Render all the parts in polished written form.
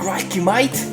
Crikey, mate!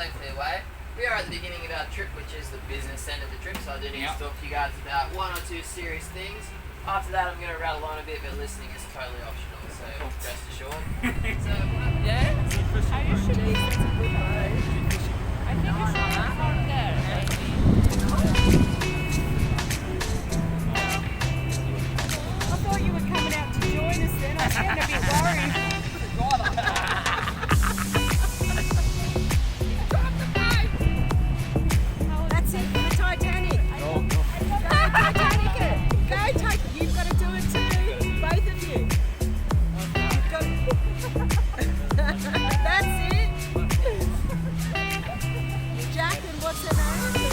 safely away. We are at the beginning of our trip, which is the business end of the trip, so I do need to talk to you guys about one or two serious things. After that, I'm going to rattle on a bit, but listening is totally optional, so rest assured. So, yeah? Are you sure? That's a good road. I think you should have from there, maybe. I thought you were coming out to join us then. I was getting a bit worried. That's it for the Titanic. Go, Titanic it. Go, you've got to do it too. Both of you. You've got That's it. Jack and what's her name?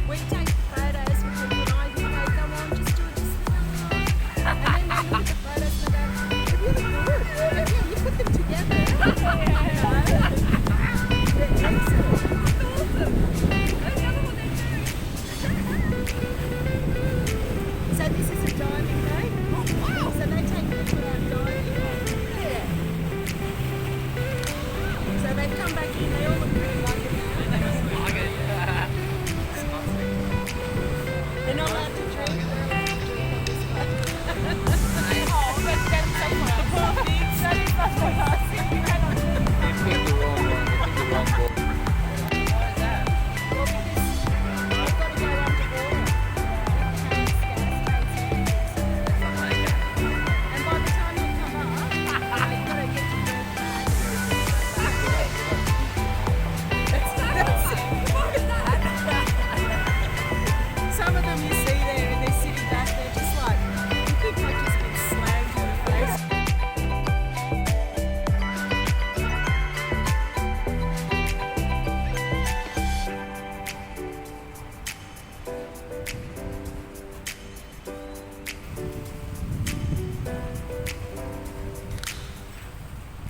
We take photos with the good idea. Come on, just do this. And then they look at the photos and they go, they're really good. Yeah, you put them together. They're excellent. So this is a diving day? So they take people out diving? Yeah. So they've come back in, they all look really like it now. They're not allowed to drink, they're allowed to drink on this one. Oh, but that's so much. The poor things, that is not what I was thinking. I don't know. You picked the wrong one. You picked the wrong ball. Why is that? Well, because they've got to go underwater. And by the time you come up, they've got to get to the Some of them you see there and they're sitting back there just like, you think they've just been slammed in the face.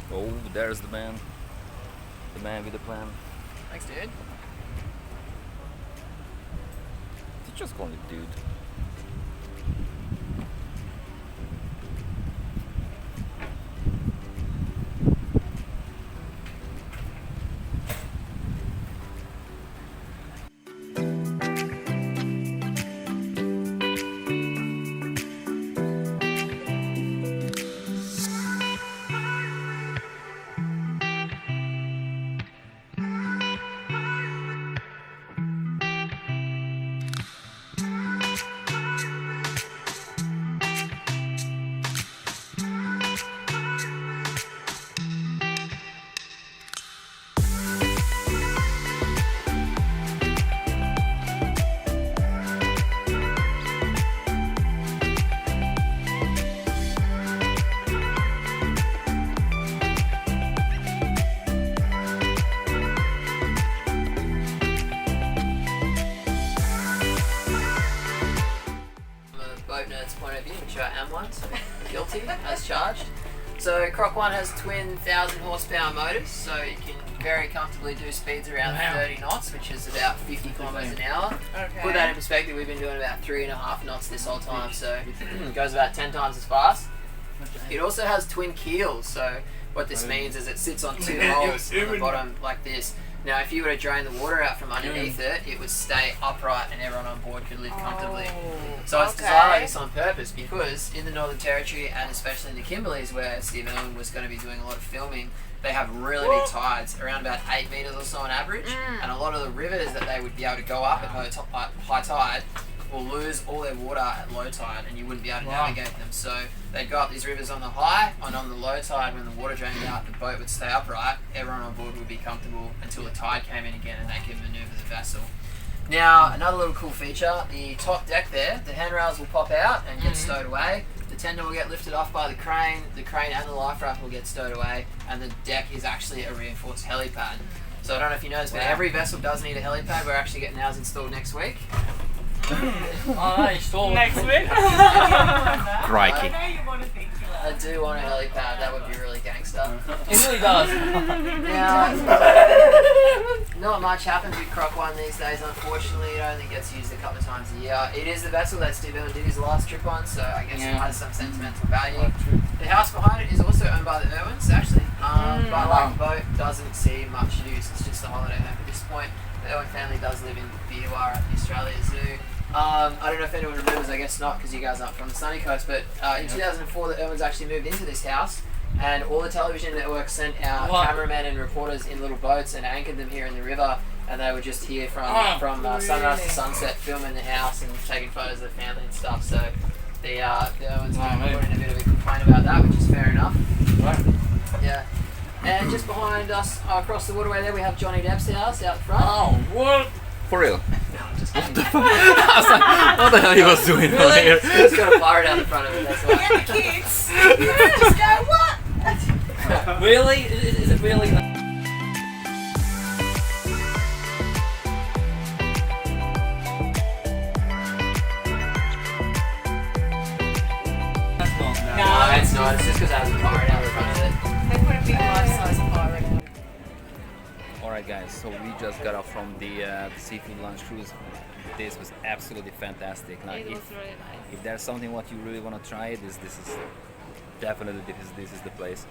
Oh, there's the man. The man with the plan. Thanks, dude. Did you just call me dude? Point of view, which I am one, so guilty as charged. So Croc One has twin 1,000 horsepower motors, so you can very comfortably do speeds around 30 knots, which is about 50 kilometers an hour. Okay. Put that in perspective, we've been doing about 3.5 knots this whole time, so it goes about 10 times as fast. It also has twin keels, so what this means is it sits on two holes on the bottom like this. Now, if you were to drain the water out from underneath it, it would stay upright and everyone on board could live comfortably. So it's designed like this on purpose because in the Northern Territory and especially in the Kimberleys where Steve Irwin was going to be doing a lot of filming, they have really big tides, around about 8 meters or so on average, and a lot of the rivers that they would be able to go up at high tide will lose all their water at low tide and you wouldn't be able to navigate them. So they'd go up these rivers on the high, and on the low tide when the water drained out, the boat would stay upright, everyone on board would be comfortable until the tide came in again and they could maneuver the vessel. Now, another little cool feature, the top deck there, the handrails will pop out and get stowed away. The tender will get lifted off by the crane and the life raft will get stowed away, and the deck is actually a reinforced helipad. So I don't know if you noticed, but every vessel does need a helipad. We're actually getting ours installed next week. Next week? Crikey. I know you want to think I do want a helipad, that would be really gangster. stuff. It really does. Yeah, not much happens with Croc One these days, unfortunately. It only gets used a couple of times a year. It is the vessel that Steve Irwin did his last trip on, so I guess it has some sentimental value. The house behind it is also owned by the Irwins, actually. But like the boat, doesn't see much use. It's just a holiday home at this point. The Irwin family does live in Buderim at the Australia Zoo. I don't know if anyone remembers, I guess not because you guys aren't from the sunny coast, but in 2004 the Irwins actually moved into this house, and all the television networks sent out cameramen and reporters in little boats and anchored them here in the river, and they were just here from sunrise to sunset filming the house and taking photos of the family and stuff. So the Irwins put in a bit of a complaint about that, which is fair enough. Right. Yeah. And just behind us across the waterway there we have Johnny Depp's house out front. Oh, what? For real? No, I'm just kidding. I was like, what the hell he was doing over here? He's got a pirate out the front of it, that's why. And the kids. Just go, what? Really? Is it really? No, it's not. It's just because I have a pirate out the front of it. They put a big life-size pirate out. Alright guys, so we just got off from the seafood lunch cruise. This was absolutely fantastic. Now, It was really nice. if there's something what you really want to try, this is definitely this is the place.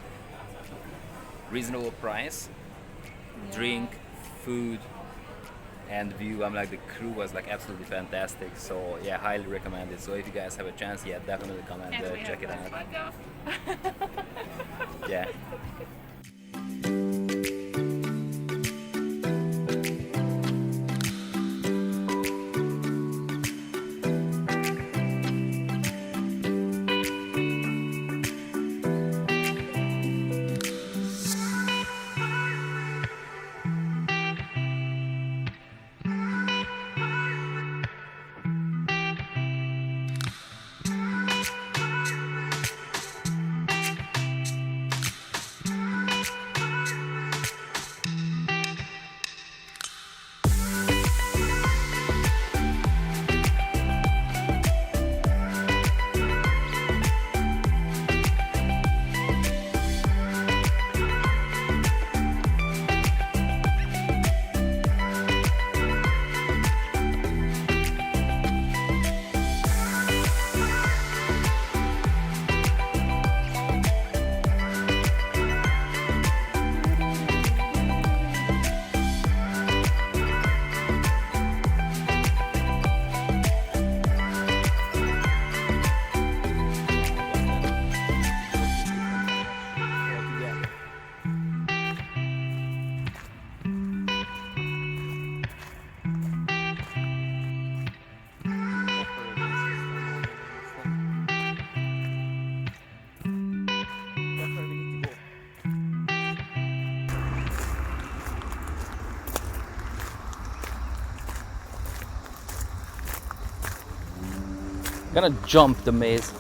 Reasonable price, drink, food, and view. I'm like, the crew was like absolutely fantastic. So yeah, highly recommend it. So if you guys have a chance, yeah, definitely come and check it out. Yeah. Gonna jump the maze.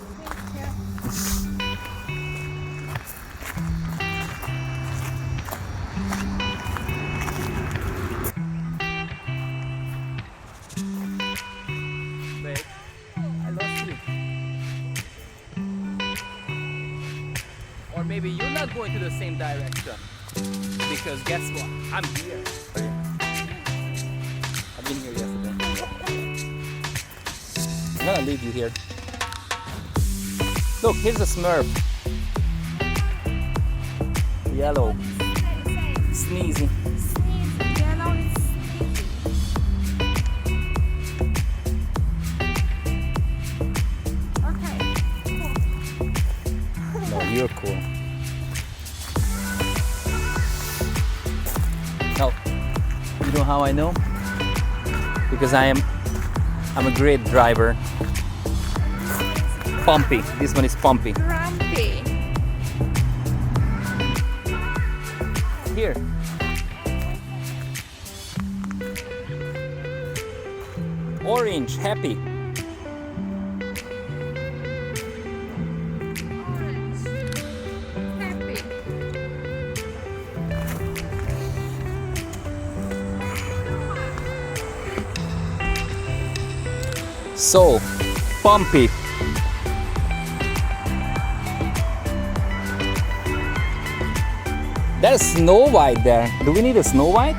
Babe, I lost you. Or maybe you're not going to the same direction. Because guess what? I'm here. I've been here yesterday. I'm gonna leave you here. Look, here's a Smurf. Yellow. Sneezy. Yellow is okay, cool. No, you're cool. No, you know how I know? Because I'm a great driver. Pumpy. This one is pumpy. Grumpy. Here. Orange, happy. Orange. Happy. So, pumpy. There's Snow White there. Do we need a Snow White?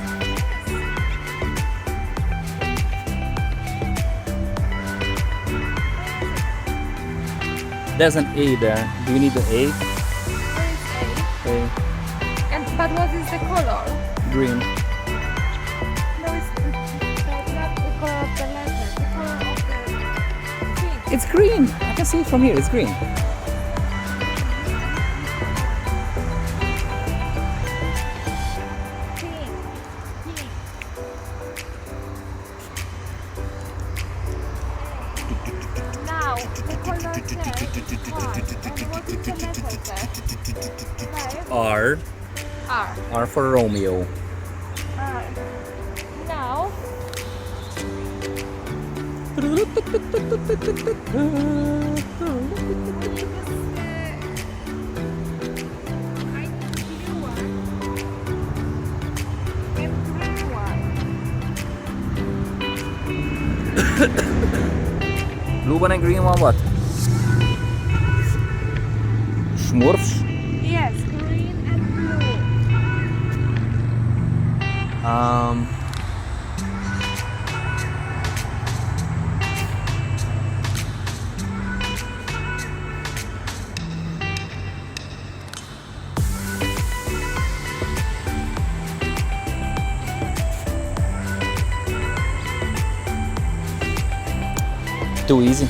There's an A there. Do we need an A? Where is A. A? And but what is the color? Green. No, it's not the color of the letter. The color of the thing. It's green. I can see it from here. It's green. Now, the color says white. And what is the letter say? R. R. R for Romeo. R. Now, I need blue one and green one. Blue one and green one. What? Smurfs. Yes, green and blue. Too easy.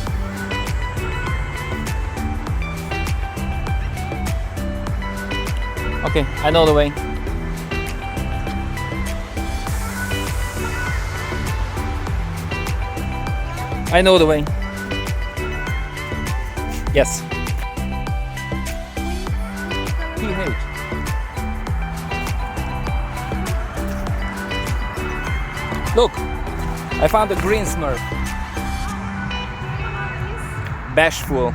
Okay, I know the way. I know the way. Yes. PH. Look, I found a green Smurf. Bashful.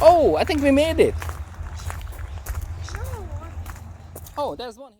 Oh, I think we made it. Oh, there's one here.